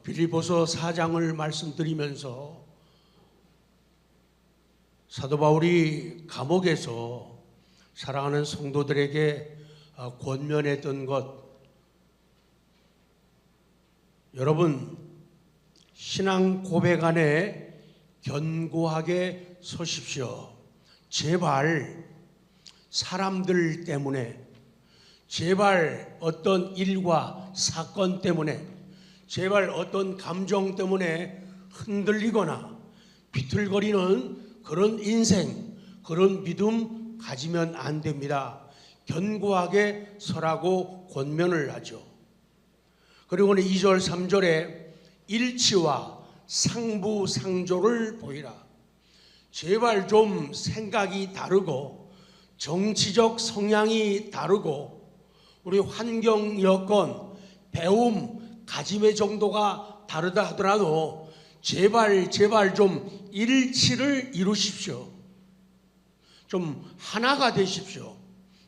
빌립보서 4장을 말씀드리면서 사도 바울이 감옥에서 사랑하는 성도들에게 권면했던 것, 여러분 신앙 고백 안에 견고하게 서십시오. 제발 사람들 때문에, 제발 어떤 일과 사건 때문에, 제발 어떤 감정 때문에 흔들리거나 비틀거리는 그런 인생, 그런 믿음 가지면 안 됩니다. 견고하게 서라고 권면을 하죠. 그리고 2절 3절에 일치와 상부상조를 보이라. 제발 좀 생각이 다르고 정치적 성향이 다르고 우리 환경 여건, 배움, 가짐의 정도가 다르다 하더라도 제발 좀 일치를 이루십시오. 좀 하나가 되십시오.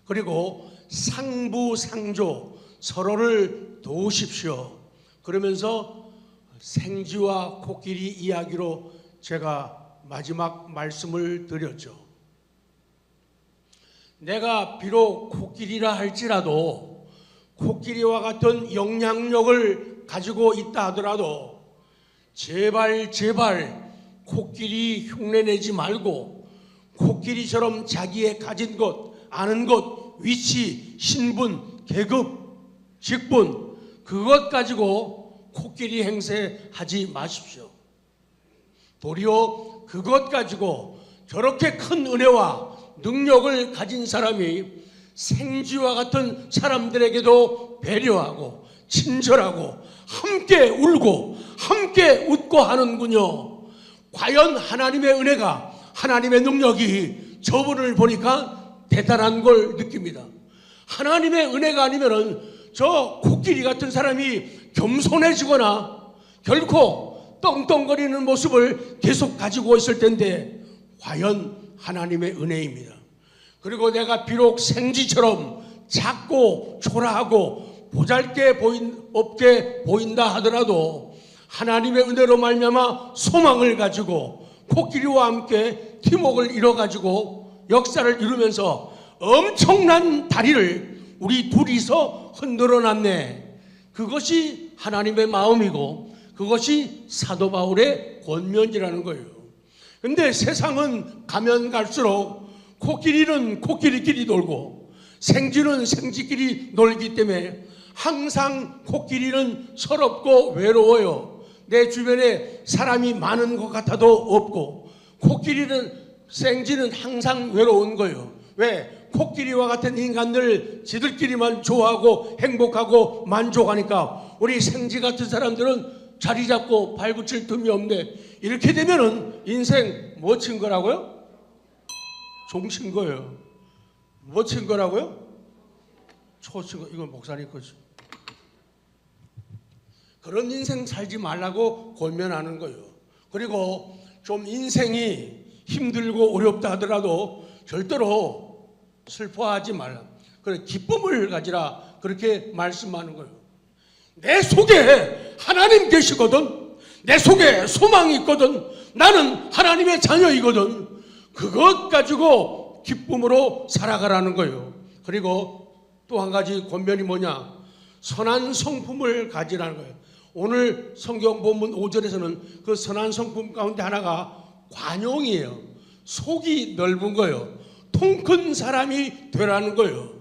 그리고 상부상조, 서로를 도우십시오. 그러면서 생쥐와 코끼리 이야기로 제가 마지막 말씀을 드렸죠. 내가 비록 코끼리라 할지라도 코끼리와 같은 영향력을 가지고 있다 하더라도 제발 코끼리 흉내내지 말고 코끼리처럼 자기의 가진 것, 아는 것, 위치, 신분, 계급, 직분, 그것 가지고 코끼리 행세하지 마십시오. 도리어 그것 가지고 저렇게 큰 은혜와 능력을 가진 사람이 생쥐와 같은 사람들에게도 배려하고 친절하고 함께 울고 함께 웃고 하는군요. 과연 하나님의 은혜가, 하나님의 능력이 저분을 보니까 대단한 걸 느낍니다. 하나님의 은혜가 아니면은 저 코끼리 같은 사람이 겸손해지거나 결코 떵떵거리는 모습을 계속 가지고 있을 텐데 과연 하나님의 은혜입니다. 그리고 내가 비록 생쥐처럼 작고 초라하고 보잘게 없게 보인다 하더라도 하나님의 은혜로 말미암아 소망을 가지고 코끼리와 함께 팀웍을 이뤄가지고 역사를 이루면서 엄청난 다리를 우리 둘이서 흔들어 놨네. 그것이 하나님의 마음이고 그것이 사도 바울의 권면이라는 거예요. 근데 세상은 가면 갈수록 코끼리는 코끼리끼리 놀고 생쥐는 생쥐끼리 놀기 때문에 항상 코끼리는 서럽고 외로워요. 내 주변에 사람이 많은 것 같아도 없고 생쥐는 항상 외로운 거예요. 왜? 코끼리와 같은 인간들 지들끼리만 좋아하고 행복하고 만족하니까 우리 생쥐 같은 사람들은 자리 잡고 발붙일 틈이 없네. 이렇게 되면은 인생 뭐 친 거라고요? 종친 거예요. 뭐 친 거라고요? 초친 거. 이건 목사님 거죠. 그런 인생 살지 말라고 권면하는 거예요. 그리고 좀 인생이 힘들고 어렵다 하더라도 절대로 슬퍼하지 말라. 그래 기쁨을 가지라 그렇게 말씀하는 거예요. 내 속에 하나님 계시거든. 내 속에 소망이 있거든. 나는 하나님의 자녀이거든. 그것 가지고 기쁨으로 살아가라는 거예요. 그리고 또 한 가지 권면이 뭐냐? 선한 성품을 가지라는 거예요. 오늘 성경 본문 5절에서는 그 선한 성품 가운데 하나가 관용이에요. 속이 넓은 거예요. 통 큰 사람이 되라는 거예요.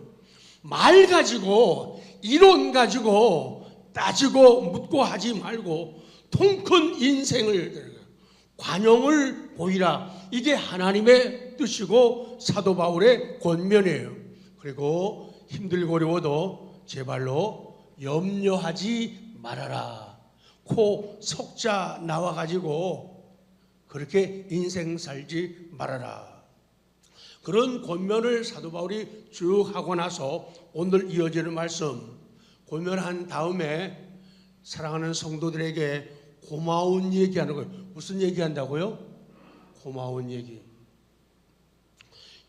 말 가지고 이론 가지고 따지고 묻고 하지 말고 통 큰 인생을 관용을 보이라. 이게 하나님의 뜻이고 사도 바울의 권면이에요. 그리고 힘들고 어려워도 제발로 염려하지 말아라. 코 석자 나와가지고 그렇게 인생 살지 말아라. 그런 권면을 사도 바울이 쭉 하고 나서 오늘 이어지는 말씀, 권면한 다음에 사랑하는 성도들에게 고마운 얘기하는 거예요. 무슨 얘기한다고요? 고마운 얘기.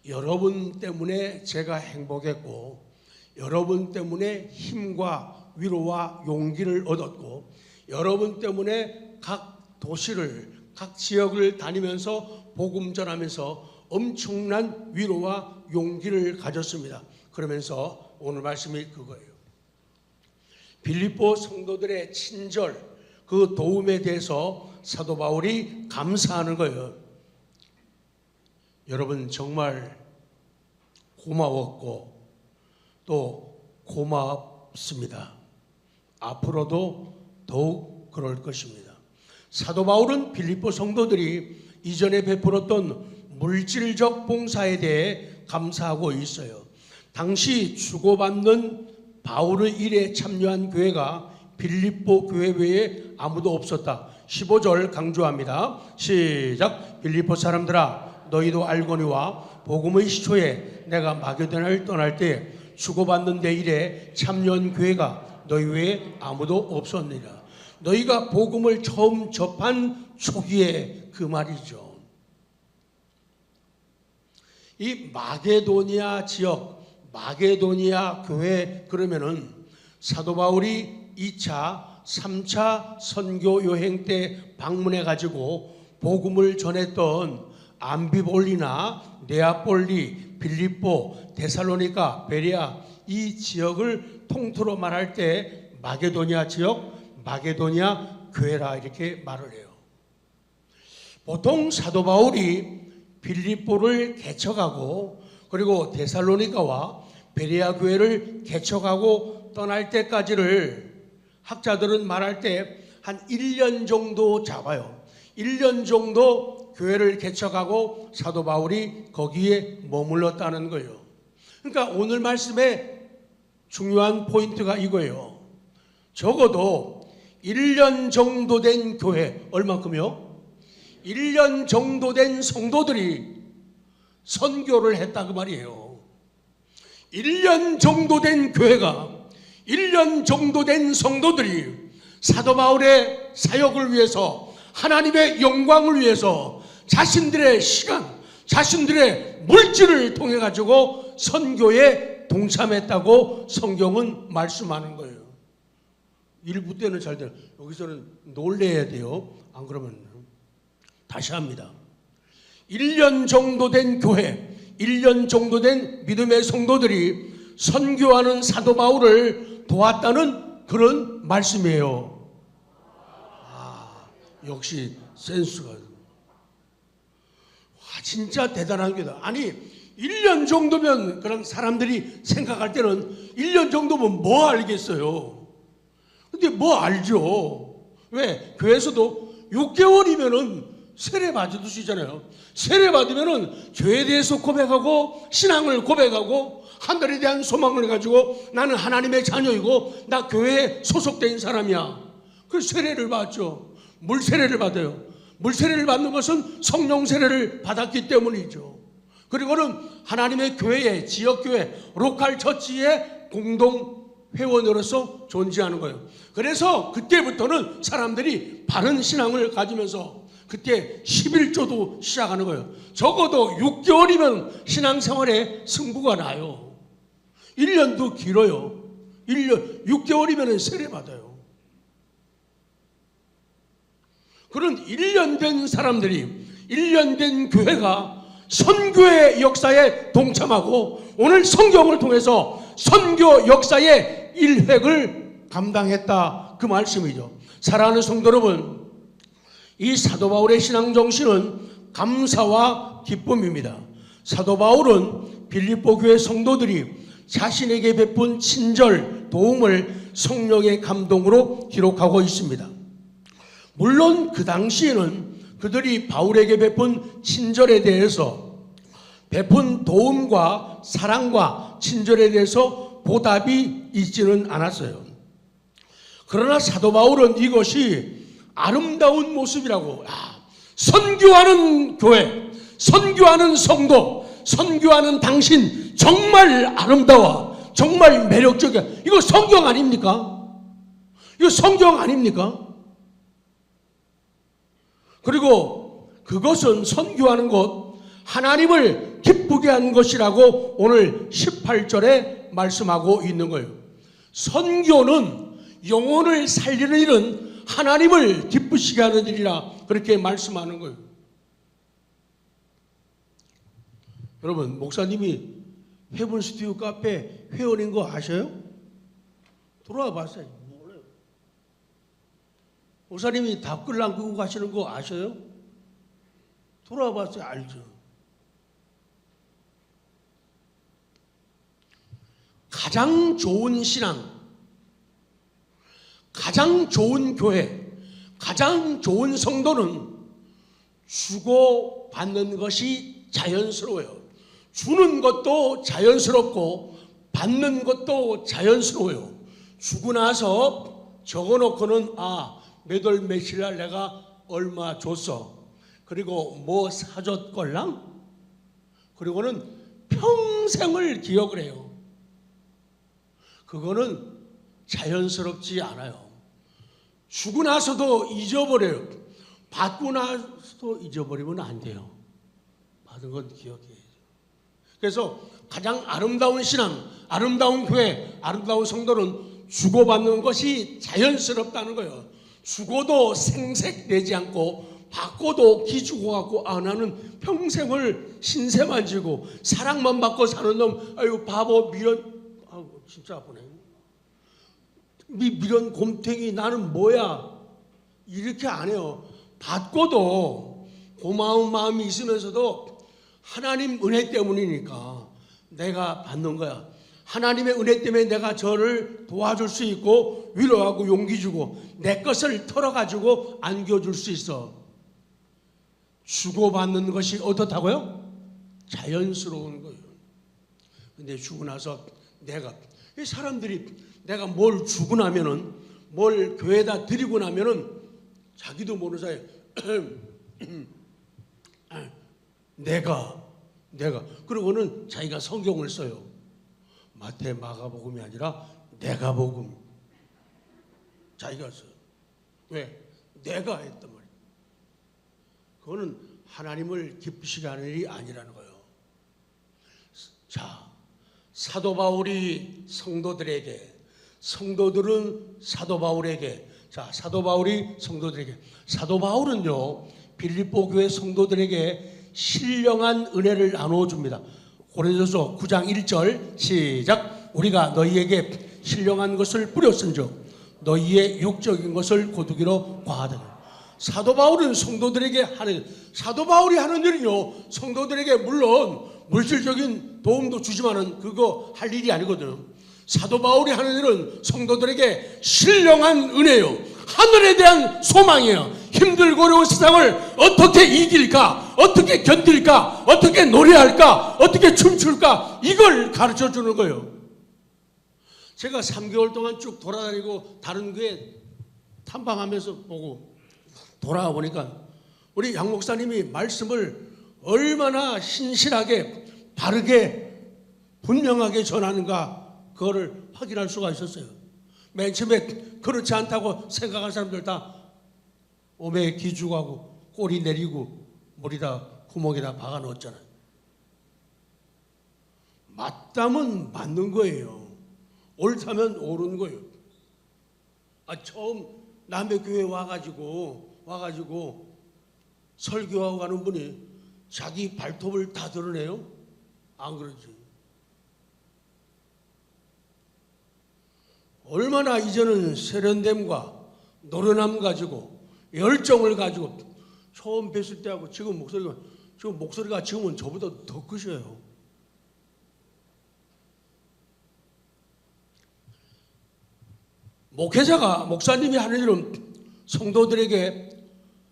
여러분 때문에 제가 행복했고 여러분 때문에 힘과 위로와 용기를 얻었고 여러분 때문에 각 도시를, 각 지역을 다니면서 복음 전하면서 엄청난 위로와 용기를 가졌습니다. 그러면서 오늘 말씀이 그거예요. 빌립보 성도들의 친절, 그 도움에 대해서 사도 바울이 감사하는 거예요. 여러분 정말 고마웠고 또 고맙습니다. 앞으로도 더욱 그럴 것입니다. 사도 바울은 빌립보 성도들이 이전에 베풀었던 물질적 봉사에 대해 감사하고 있어요. 당시 주고받는 바울의 일에 참여한 교회가 빌립보 교회 외에 아무도 없었다. 15절 강조합니다. 시작. 빌립보 사람들아, 너희도 알거니와 복음의 시초에 내가 마게도냐를 떠날 때 주고받는 내 일에 참여한 교회가 너희 외에 아무도 없었느니라. 너희가 복음을 처음 접한 초기에 그 말이죠. 이 마게도니아 지역, 마게도니아 교회 그러면은 사도 바울이 2차, 3차 선교 여행 때 방문해 가지고 복음을 전했던 암비볼리나 네아폴리, 빌립보, 데살로니가, 베레아 이 지역을 통틀어 말할 때 마게도니아 지역, 마게도니아 교회라 이렇게 말을 해요. 보통 사도 바울이 빌립보를 개척하고 그리고 데살로니가와 베레아 교회를 개척하고 떠날 때까지를 학자들은 말할 때 한 1년 정도 잡아요. 1년 정도 교회를 개척하고 사도 바울이 거기에 머물렀다는 거예요. 그러니까 오늘 말씀에 중요한 포인트가 이거예요. 적어도 1년 정도 된 교회, 얼마큼요? 1년 정도 된 성도들이 선교를 했다 그 말이에요. 1년 정도 된 교회가, 1년 정도 된 성도들이 사도 바울의 사역을 위해서, 하나님의 영광을 위해서 자신들의 시간, 자신들의 물질을 통해 가지고 선교에 동참했다고 성경은 말씀하는 거예요. 일부 때는 잘 돼요. 여기서는 놀래야 돼요. 안 그러면 다시 합니다. 1년 정도 된 교회, 1년 정도 된 믿음의 성도들이 선교하는 사도 바울을 도왔다는 그런 말씀이에요. 역시 센스가. 진짜 대단한 게다. 아니 1년 정도면 그런 사람들이 생각할 때는 1년 정도면 뭐 알겠어요. 근데 뭐 알죠. 왜? 교회에서도 6개월이면은 세례 받으시잖아요. 세례 받으면은 죄에 대해서 고백하고 신앙을 고백하고 하늘에 대한 소망을 가지고 나는 하나님의 자녀이고 나 교회에 소속된 사람이야. 그래서 세례를 받죠. 물 세례를 받아요. 물 세례를 받는 것은 성령 세례를 받았기 때문이죠. 그리고는 하나님의 교회에, 지역교회, 로컬 처치의 공동 회원으로서 존재하는 거예요. 그래서 그때부터는 사람들이 바른 신앙을 가지면서 그때 11조도 시작하는 거예요. 적어도 6개월이면 신앙생활에 승부가 나요. 1년도 길어요. 6개월이면 세례 받아요. 그런 1년 된 사람들이, 1년 된 교회가 선교의 역사에 동참하고 오늘 성경을 통해서 선교 역사의 일획을 감당했다 그 말씀이죠. 사랑하는 성도 여러분, 이 사도 바울의 신앙 정신은 감사와 기쁨입니다. 사도 바울은 빌립보 교회 성도들이 자신에게 베푼 친절, 도움을 성령의 감동으로 기록하고 있습니다. 물론 그 당시에는 그들이 바울에게 베푼 친절에 대해서, 베푼 도움과 사랑과 친절에 대해서 보답이 있지는 않았어요. 그러나 사도 바울은 이것이 아름다운 모습이라고, 선교하는 교회, 선교하는 성도, 선교하는 당신 정말 아름다워, 정말 매력적이야. 이거 성경 아닙니까? 이거 성경 아닙니까? 그리고 그것은 선교하는 것, 하나님을 기쁘게 한 것이라고 오늘 18절에 말씀하고 있는 거예요. 선교는 영혼을 살리는 일은 하나님을 기쁘시게 하는 일이라 그렇게 말씀하는 거예요. 여러분, 목사님이 헤븐 스튜디오 카페 회원인 거 아셔요? 들어와 봤어요. 몰라요. 목사님이 답글 남기고 가시는 거 아셔요? 들어와 봤어요. 알죠. 가장 좋은 신앙, 가장 좋은 교회, 가장 좋은 성도는 주고 받는 것이 자연스러워요. 주는 것도 자연스럽고 받는 것도 자연스러워요. 주고 나서 적어놓고는 몇 월 며칠 날 내가 얼마 줬어. 그리고 뭐 사줬걸랑? 그리고는 평생을 기억을 해요. 그거는 자연스럽지 않아요. 주고 나서도 잊어버려요. 받고 나서도 잊어버리면 안 돼요. 받은 건 기억해야죠. 그래서 가장 아름다운 신앙, 아름다운 교회, 아름다운 성도는 주고받는 것이 자연스럽다는 거예요. 주고도 생색내지 않고 받고도 기죽어 갖고 나는 평생을 신세만 지고 사랑만 받고 사는 놈, 아유 바보 미련, 진짜 아프네. 미련 곰탱이 나는 뭐야, 이렇게 안 해요. 받고도 고마운 마음이 있으면서도 하나님 은혜 때문이니까 내가 받는 거야. 하나님의 은혜 때문에 내가 저를 도와줄 수 있고 위로하고 용기 주고 내 것을 털어가지고 안겨줄 수 있어. 주고받는 것이 어떻다고요? 자연스러운 거예요. 근데 주고 나서 사람들이 내가 뭘 주고 나면은, 뭘 교회에다 드리고 나면은 자기도 모르는 사이에 내가 그러고는 자기가 성경을 써요. 마태, 마가복음이 아니라 내가 복음. 자기가 써요. 왜? 내가 했단 말이에요. 그거는 하나님을 기쁘시게 하는 일이 아니라는 거예요. 자, 사도 바울이 성도들에게, 성도들은 사도 바울에게, 자, 사도 바울이 성도들에게, 사도 바울은요 빌립보 교회 성도들에게 신령한 은혜를 나눠줍니다. 고린도서 9장 1절 시작. 우리가 너희에게 신령한 것을 뿌렸은즉 너희의 육적인 것을 거두기로 과하다. 사도 바울은 성도들에게 하는, 사도 바울이 하는 일은요 성도들에게 물론 물질적인 도움도 주지만은 그거 할 일이 아니거든요. 사도 바울이 하는 일은 성도들에게 신령한 은혜요, 하늘에 대한 소망이에요. 힘들고 어려운 세상을 어떻게 이길까, 어떻게 견딜까, 어떻게 노래할까, 어떻게 춤출까, 이걸 가르쳐 주는 거예요. 제가 3개월 동안 쭉 돌아다니고 다른 교회 탐방하면서 보고 돌아와 보니까 우리 양 목사님이 말씀을 얼마나 신실하게 바르게 분명하게 전하는가, 그거를 확인할 수가 있었어요. 맨 처음에 그렇지 않다고 생각한 사람들 다 오매 기죽하고 꼬리 내리고 머리다 구멍에다 박아 넣었잖아요. 맞다면 맞는 거예요. 옳다면 옳은 거예요. 처음 남의 교회 와가지고 설교하고 가는 분이 자기 발톱을 다 드러내요? 안 그러지. 얼마나 이제는 세련됨과 노련함 가지고 열정을 가지고 처음 뵀을 때하고 지금 목소리가 지금은 저보다 더 크셔요. 목회자가, 목사님이 하는 일은 성도들에게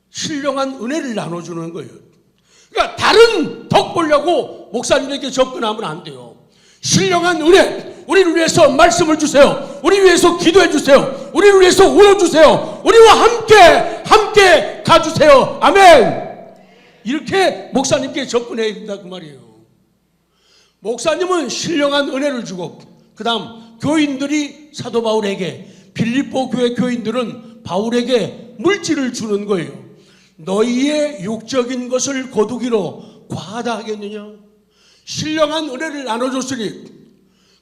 신령한 은혜를 나눠주는 거예요. 그러니까 다른 덕 보려고 목사님에게 접근하면 안 돼요. 신령한 은혜, 우리를 위해서 말씀을 주세요. 우리 위해서 기도해 주세요. 우리를 위해서 울어주세요. 우리와 함께 가주세요. 아멘. 이렇게 목사님께 접근해야 된다 그 말이에요. 목사님은 신령한 은혜를 주고, 그 다음 교인들이 사도 바울에게, 빌립보 교회 교인들은 바울에게 물질을 주는 거예요. 너희의 육적인 것을 거두기로 과하다 하겠느냐. 신령한 은혜를 나눠줬으니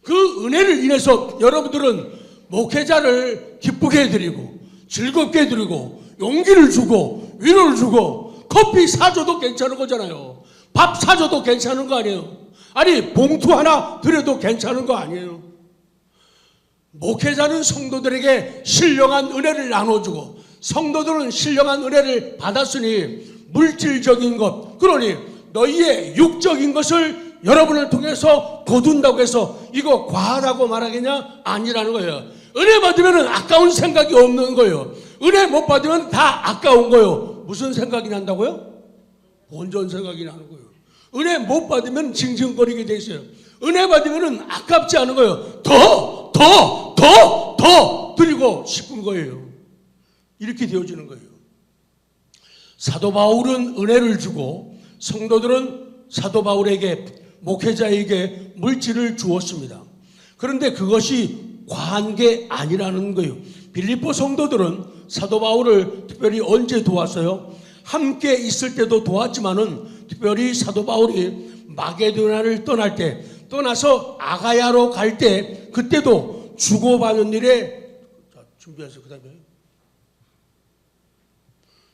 그 은혜를 인해서 여러분들은 목회자를 기쁘게 해드리고 즐겁게 드리고 용기를 주고 위로를 주고 커피 사줘도 괜찮은 거잖아요. 밥 사줘도 괜찮은 거 아니에요. 아니 봉투 하나 드려도 괜찮은 거 아니에요. 목회자는 성도들에게 신령한 은혜를 나눠주고 성도들은 신령한 은혜를 받았으니 물질적인 것, 그러니 너희의 육적인 것을 여러분을 통해서 거둔다고 해서 이거 과하다고 말하겠냐? 아니라는 거예요. 은혜 받으면 아까운 생각이 없는 거예요. 은혜 못 받으면 다 아까운 거예요. 무슨 생각이 난다고요? 본전 생각이 나는 거예요. 은혜 못 받으면 징징거리게 돼 있어요. 은혜 받으면 아깝지 않은 거예요. 더 드리고 싶은 거예요. 이렇게 되어지는 거예요. 사도 바울은 은혜를 주고 성도들은 사도 바울에게 목회자에게 물질을 주었습니다. 그런데 그것이 과한 게 아니라는 거예요. 빌립보 성도들은 사도 바울을 특별히 언제 도왔어요? 함께 있을 때도 도왔지만은 특별히 사도 바울이 마게도냐를 떠날 때, 떠나서 아가야로 갈 때 그때도 주고받는 일에 준비하세요. 그 다음에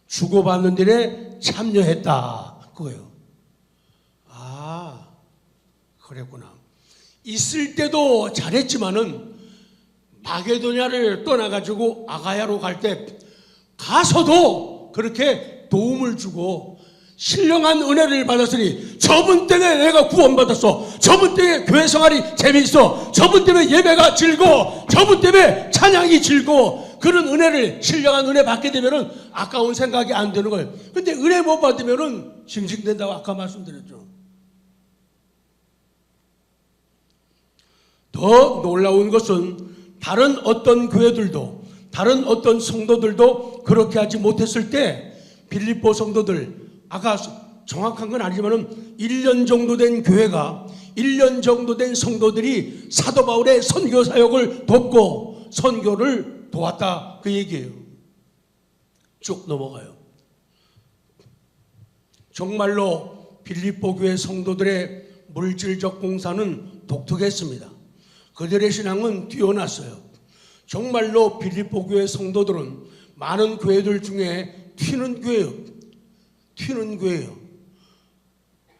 주고받는 일에 참여했다 그거예요. 아, 그랬구나. 있을 때도 잘했지만은 마게도냐를 떠나가지고 아가야로 갈 때 가서도 그렇게 도움을 주고 신령한 은혜를 받았으니 저분 때문에 내가 구원받았어. 저분 때문에 교회 생활이 재미있어. 저분 때문에 예배가 즐거워. 저분 때문에 찬양이 즐거워. 그런 은혜를, 신령한 은혜 받게 되면은 아까운 생각이 안 되는 거예요. 근데 은혜 못 받으면은 징징댄다고 아까 말씀드렸죠. 더 놀라운 것은 다른 어떤 교회들도, 다른 어떤 성도들도 그렇게 하지 못했을 때 빌립보 성도들, 아까 정확한 건 아니지만은 1년 정도 된 교회가, 1년 정도 된 성도들이 사도 바울의 선교 사역을 돕고 선교를 도왔다 그 얘기예요. 쭉 넘어가요. 정말로 빌립보 교회 성도들의 물질적 봉사는 독특했습니다. 그들의 신앙은 뛰어났어요. 정말로 빌립보 교회 성도들은 많은 교회들 중에 튀는 교회예요. 튀는 교회예요.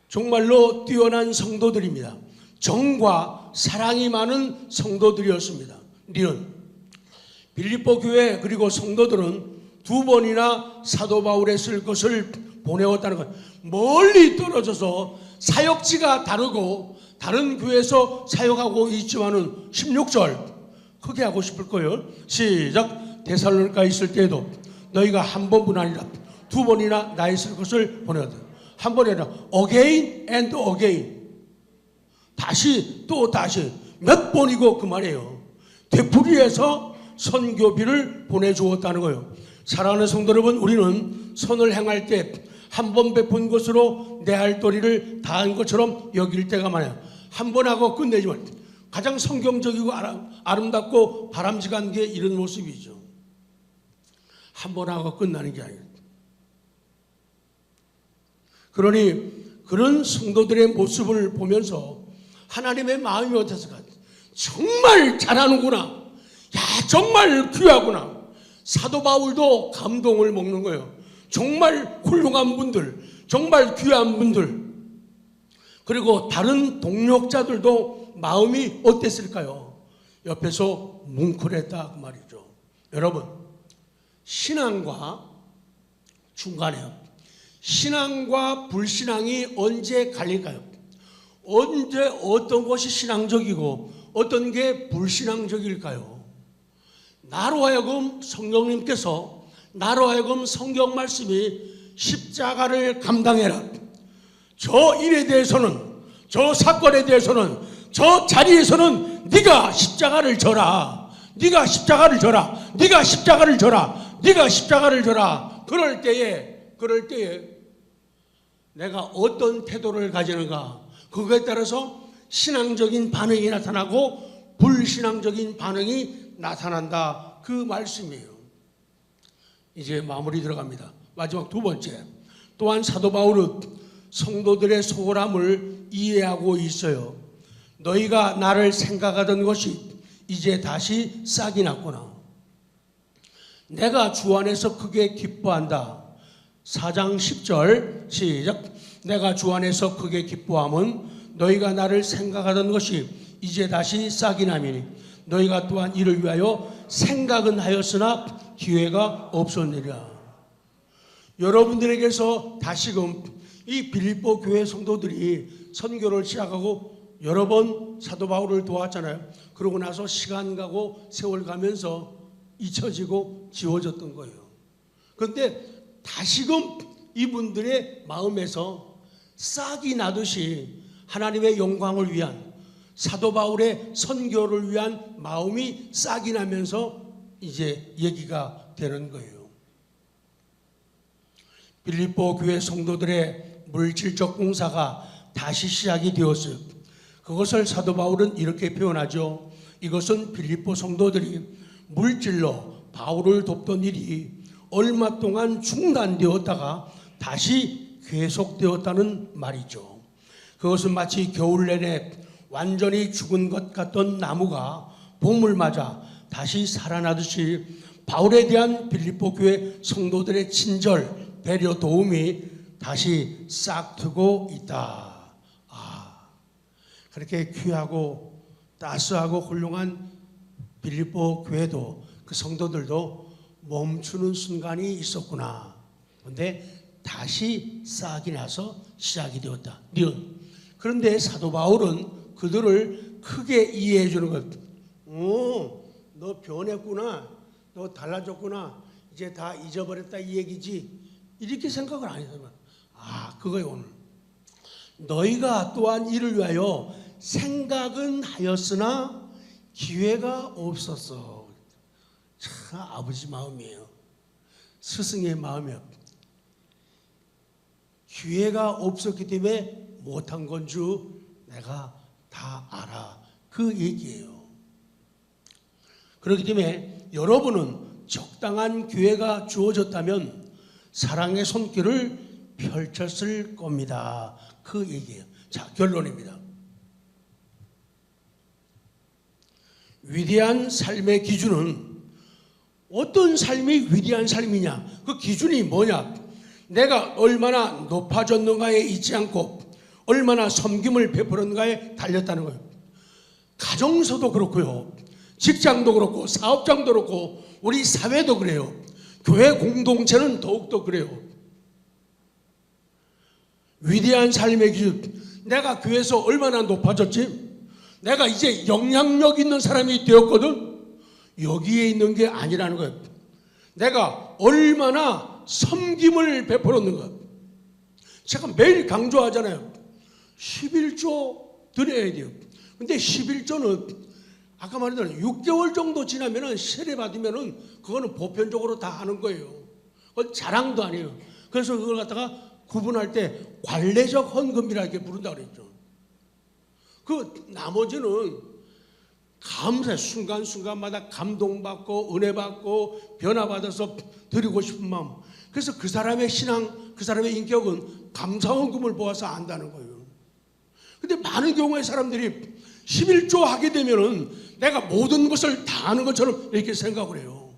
정말로 뛰어난 성도들입니다. 정과 사랑이 많은 성도들이었습니다. 빌립보 교회 그리고 성도들은 2번이나 사도 바울의 쓸 것을 보내었다는 것. 멀리 떨어져서 사역지가 다르고 다른 교회에서 사역하고 있지만은 16절 크게 하고 싶을 거예요. 시작. 데살로니가 있을 때에도 너희가 한 번뿐 아니라 2번이나 나의 쓸 것을 보내었다. 한 번이 아니라 again and again. 다시 또 다시 몇 번이고 그 말이에요. 되풀이해서 선교비를 보내주었다는 거예요. 사랑하는 성도 여러분, 우리는 선을 행할 때 한 번 베푼 것으로 내 할 도리를 다한 것처럼 여길 때가 많아요. 한 번 하고 끝내지만 가장 성경적이고 아름답고 바람직한 게 이런 모습이죠. 한 번 하고 끝나는 게 아니에요. 그러니 그런 성도들의 모습을 보면서 하나님의 마음이 어땠을까? 정말 잘하는구나. 야, 정말 귀하구나. 사도 바울도 감동을 먹는 거예요. 정말 훌륭한 분들, 정말 귀한 분들. 그리고 다른 동력자들도 마음이 어땠을까요? 옆에서 뭉클했다 그 말이죠. 여러분, 신앙과 중간에요. 신앙과 불신앙이 언제 갈릴까요? 언제 어떤 것이 신앙적이고 어떤 게 불신앙적일까요? 나로 하여금 성령님께서 나로 하여금 성경 말씀이 십자가를 감당해라. 저 일에 대해서는, 저 사건에 대해서는, 저 자리에서는 네가 십자가를 져라. 네가 십자가를 져라. 네가 십자가를 져라. 네가 십자가를 져라. 그럴 때에 내가 어떤 태도를 가지는가, 그거에 따라서 신앙적인 반응이 나타나고 불신앙적인 반응이 나타난다 그 말씀이에요. 이제 마무리 들어갑니다. 마지막 2번째. 또한 사도 바울은 성도들의 소홀함을 이해하고 있어요. 너희가 나를 생각하던 것이 이제 다시 싹이 났구나. 내가 주 안에서 크게 기뻐한다. 4장 10절 시작. 내가 주 안에서 크게 기뻐함은 너희가 나를 생각하던 것이 이제 다시 싹이 나미니 너희가 또한 이를 위하여 생각은 하였으나 기회가 없었느니라. 여러분들에게서 다시금 이 빌립보 교회 성도들이 선교를 시작하고 여러 번 사도 바울을 도왔잖아요. 그러고 나서 시간 가고 세월 가면서 잊혀지고 지워졌던 거예요. 그런데 다시금 이분들의 마음에서 싹이 나듯이 하나님의 영광을 위한 사도 바울의 선교를 위한 마음이 싹이 나면서 이제 얘기가 되는 거예요. 빌립보 교회 성도들의 물질적 봉사가 다시 시작이 되었어요. 그것을 사도 바울은 이렇게 표현하죠. 이것은 빌립보 성도들이 물질로 바울을 돕던 일이 얼마 동안 중단되었다가 다시 계속되었다는 말이죠. 그것은 마치 겨울 내내 완전히 죽은 것 같던 나무가 봄을 맞아 다시 살아나듯이 바울에 대한 빌립보 교회 성도들의 친절, 배려, 도움이 다시 싹트고 있다. 그렇게 귀하고 따스하고 훌륭한 빌립보 교회도 그 성도들도 멈추는 순간이 있었구나. 그런데 다시 싹이 나서 시작이 되었다. 그런데 사도 바울은 그들을 크게 이해해 주는 것. 너 변했구나. 너 달라졌구나. 이제 다 잊어버렸다 이 얘기지. 이렇게 생각을 안 해서 그거예요. 오늘 너희가 또한 이를 위하여 생각은 하였으나 기회가 없었어. 참 아버지 마음이에요. 스승의 마음이에요. 기회가 없었기 때문에 못한 건 줄 내가 다 알아. 그 얘기예요. 그렇기 때문에 여러분은 적당한 기회가 주어졌다면 사랑의 손길을 펼쳤을 겁니다. 그 얘기예요. 자, 결론입니다. 위대한 삶의 기준은 어떤 삶이 위대한 삶이냐? 그 기준이 뭐냐? 내가 얼마나 높아졌는가에 있지 않고 얼마나 섬김을 베풀었는가에 달렸다는 거예요. 가정서도 그렇고요. 직장도 그렇고 사업장도 그렇고 우리 사회도 그래요. 교회 공동체는 더욱더 그래요. 위대한 삶의 기준. 내가 교회에서 얼마나 높아졌지? 내가 이제 영향력 있는 사람이 되었거든? 여기에 있는 게 아니라는 거예요. 내가 얼마나 섬김을 베풀었는가. 제가 매일 강조하잖아요. 11조 드려야 돼요. 근데 11조는 아까 말했던 6개월 정도 지나면은 세례 받으면은 그거는 보편적으로 다 하는 거예요. 그건 자랑도 아니에요. 그래서 그걸 갖다가 구분할 때 관례적 헌금이라 이렇게 부른다고 그랬죠. 그 나머지는 감사, 순간순간마다 감동받고 은혜받고 변화받아서 드리고 싶은 마음. 그래서 그 사람의 신앙, 그 사람의 인격은 감사헌금을 보아서 안다는 거예요. 근데 많은 경우에 사람들이 11조 하게 되면은 내가 모든 것을 다 아는 것처럼 이렇게 생각을 해요.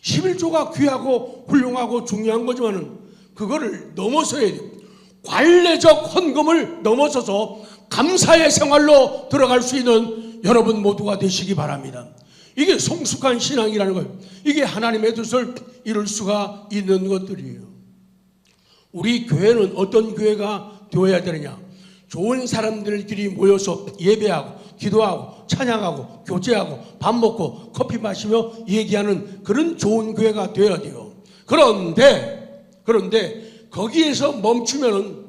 11조가 귀하고 훌륭하고 중요한 거지만은 그거를 넘어서야 돼요. 관례적 헌금을 넘어서서 감사의 생활로 들어갈 수 있는 여러분 모두가 되시기 바랍니다. 이게 성숙한 신앙이라는 거예요. 이게 하나님의 뜻을 이룰 수가 있는 것들이에요. 우리 교회는 어떤 교회가 되어야 되느냐? 좋은 사람들끼리 모여서 예배하고 기도하고 찬양하고 교제하고 밥 먹고 커피 마시며 얘기하는 그런 좋은 교회가 되어야 돼요. 그런데 거기에서 멈추면은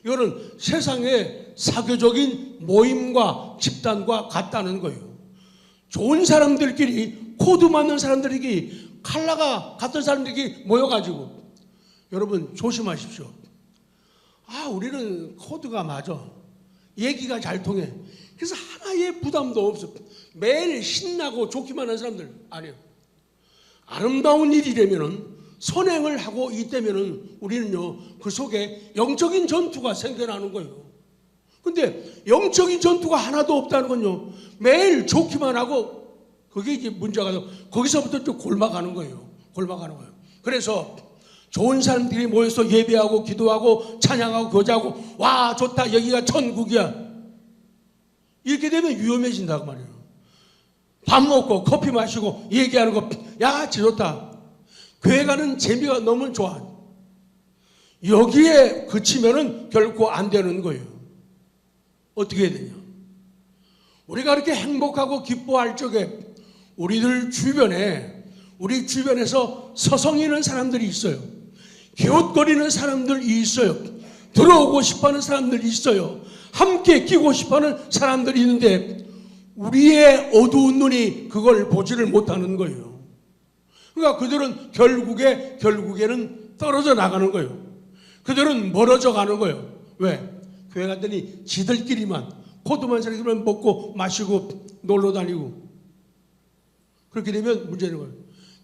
이거는 세상의 사교적인 모임과 집단과 같다는 거예요. 좋은 사람들끼리 코드 맞는 사람들끼리 칼라가 같은 사람들끼리 모여가지고 여러분 조심하십시오. 우리는 코드가 맞아. 얘기가 잘 통해. 그래서 하나의 부담도 없어. 매일 신나고 좋기만 한 사람들 아니에요. 아름다운 일이라면은 선행을 하고 있다면은 우리는요 그 속에 영적인 전투가 생겨나는 거예요. 근데 영적인 전투가 하나도 없다는 건요 매일 좋기만 하고 그게 이제 문제가 되고 거기서부터 또 골마가는 거예요. 골마가는 거예요. 그래서 좋은 사람들이 모여서 예배하고 기도하고 찬양하고 교제하고 와 좋다 여기가 천국이야 이렇게 되면 위험해진다고 말이에요. 밥 먹고 커피 마시고 얘기하는 거 야 진짜 좋다. 교회 가는 재미가 너무 좋아. 여기에 그치면은 결코 안 되는 거예요. 어떻게 해야 되냐? 우리가 그렇게 행복하고 기뻐할 적에 우리 주변에서 서성이는 사람들이 있어요. 기웃거리는 사람들이 있어요. 들어오고 싶어하는 사람들이 있어요. 함께 끼고 싶어하는 사람들이 있는데 우리의 어두운 눈이 그걸 보지를 못하는 거예요. 그러니까 그들은 결국에는 떨어져 나가는 거예요. 그들은 멀어져 가는 거예요. 왜? 교회 갔더니 지들끼리만 코드만 자기들만 먹고 마시고 놀러 다니고 그렇게 되면 문제는 거예요.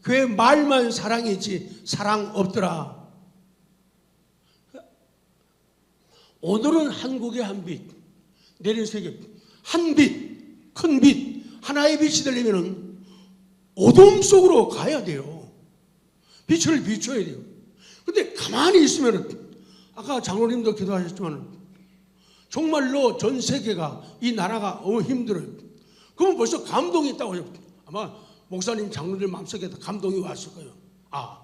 교회 말만 사랑이지 사랑 없더라. 오늘은 한국의 한 빛, 내일은 세계 한 빛, 큰 빛, 하나의 빛이 되려면 어둠 속으로 가야 돼요. 빛을 비춰야 돼요. 근데 가만히 있으면 아까 장로님도 기도하셨지만 정말로 전 세계가 이 나라가 너무 힘들어요. 그러면 벌써 감동이 있다고 해요. 아마 목사님 장로들 마음속에 감동이 왔을 거예요. 아,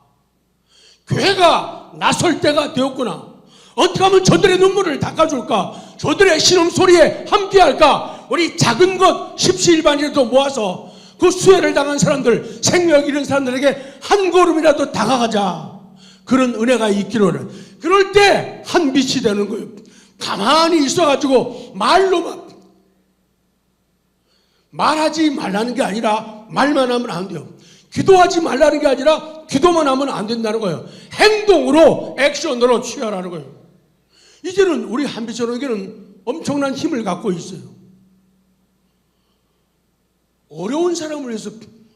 교회가 나설 때가 되었구나. 어떻게 하면 저들의 눈물을 닦아줄까? 저들의 신음소리에 함께할까? 우리 작은 것 십시일반이라도 모아서 그 수혜를 당한 사람들, 생명 잃은 사람들에게 한 걸음이라도 다가가자. 그런 은혜가 있기로는. 그럴 때 한 빛이 되는 거예요. 가만히 있어가지고 말로만 말하지 말라는 게 아니라 말만 하면 안 돼요. 기도하지 말라는 게 아니라 기도만 하면 안 된다는 거예요. 행동으로 액션으로 취하라는 거예요. 이제는 우리 한빛전에게는 엄청난 힘을 갖고 있어요. 어려운 사람을 위해서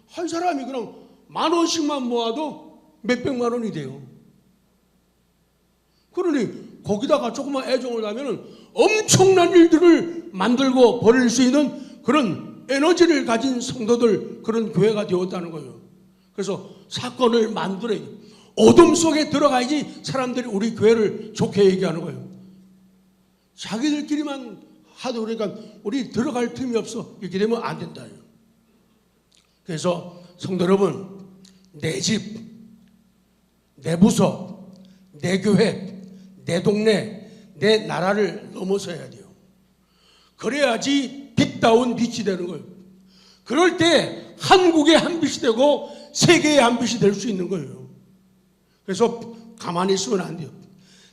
한 사람이 그냥 10,000원씩만 모아도 몇백만 원이 돼요. 그러니 거기다가 조금만 애정을 하면 엄청난 일들을 만들고 벌일 수 있는 그런 에너지를 가진 성도들, 그런 교회가 되었다는 거예요. 그래서 사건을 만들어야 돼요. 어둠 속에 들어가야지 사람들이 우리 교회를 좋게 얘기하는 거예요. 자기들끼리만 하도 그러니까 우리 들어갈 틈이 없어. 이렇게 되면 안 된다. 그래서 성도 여러분, 내 집, 내 부서, 내 교회, 내 동네, 내 나라를 넘어서야 돼요. 그래야지 빛다운 빛이 되는 거예요. 그럴 때 한국의 한 빛이 되고 세계의 한 빛이 될 수 있는 거예요. 그래서 가만히 있으면 안 돼요.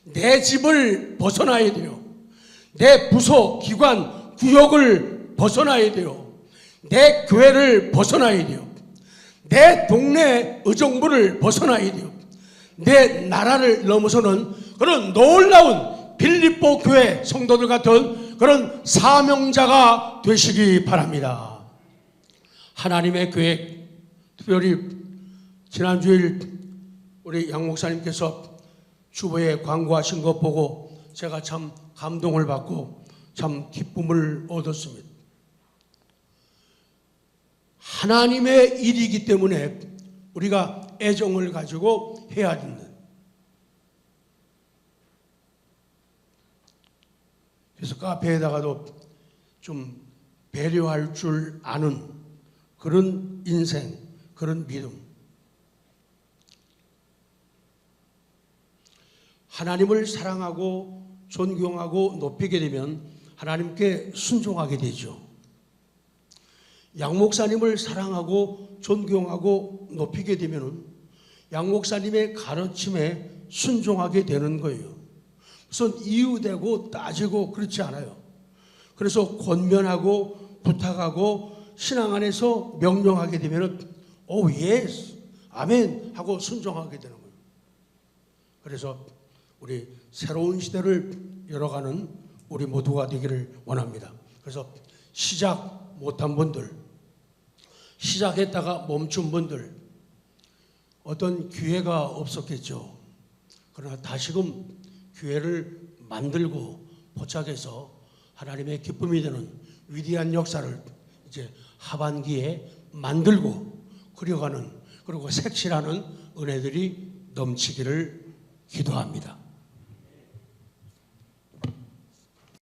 내 집을 벗어나야 돼요. 내 부서, 기관, 구역을 벗어나야 돼요. 내 교회를 벗어나야 돼요. 내 동네 의정부를 벗어나야 돼요. 내 나라를 넘어서는 그런 놀라운 빌립보 교회 성도들 같은 그런 사명자가 되시기 바랍니다. 하나님의 계획, 특별히 지난 주일 우리 양 목사님께서 주보에 광고하신 것 보고 제가 참 감동을 받고 참 기쁨을 얻었습니다. 하나님의 일이기 때문에 우리가 애정을 가지고 해야 된다. 그래서 카페에다가도 좀 배려할 줄 아는 그런 인생, 그런 믿음. 하나님을 사랑하고 존경하고 높이게 되면 하나님께 순종하게 되죠. 양 목사님을 사랑하고 존경하고 높이게 되면 양 목사님의 가르침에 순종하게 되는 거예요. 무슨 이유되고 따지고 그렇지 않아요. 그래서 권면하고 부탁하고 신앙 안에서 명령하게 되면 오 예스 아멘 하고 순종하게 되는 거예요. 그래서 우리 새로운 시대를 열어가는 우리 모두가 되기를 원합니다. 그래서 시작 못한 분들, 시작했다가 멈춘 분들, 어떤 기회가 없었겠죠. 그러나 다시금 교회를 만들고 포착해서 하나님의 기쁨이 되는 위대한 역사를 이제 하반기에 만들고 그려가는, 그리고 색칠하는 은혜들이 넘치기를 기도합니다.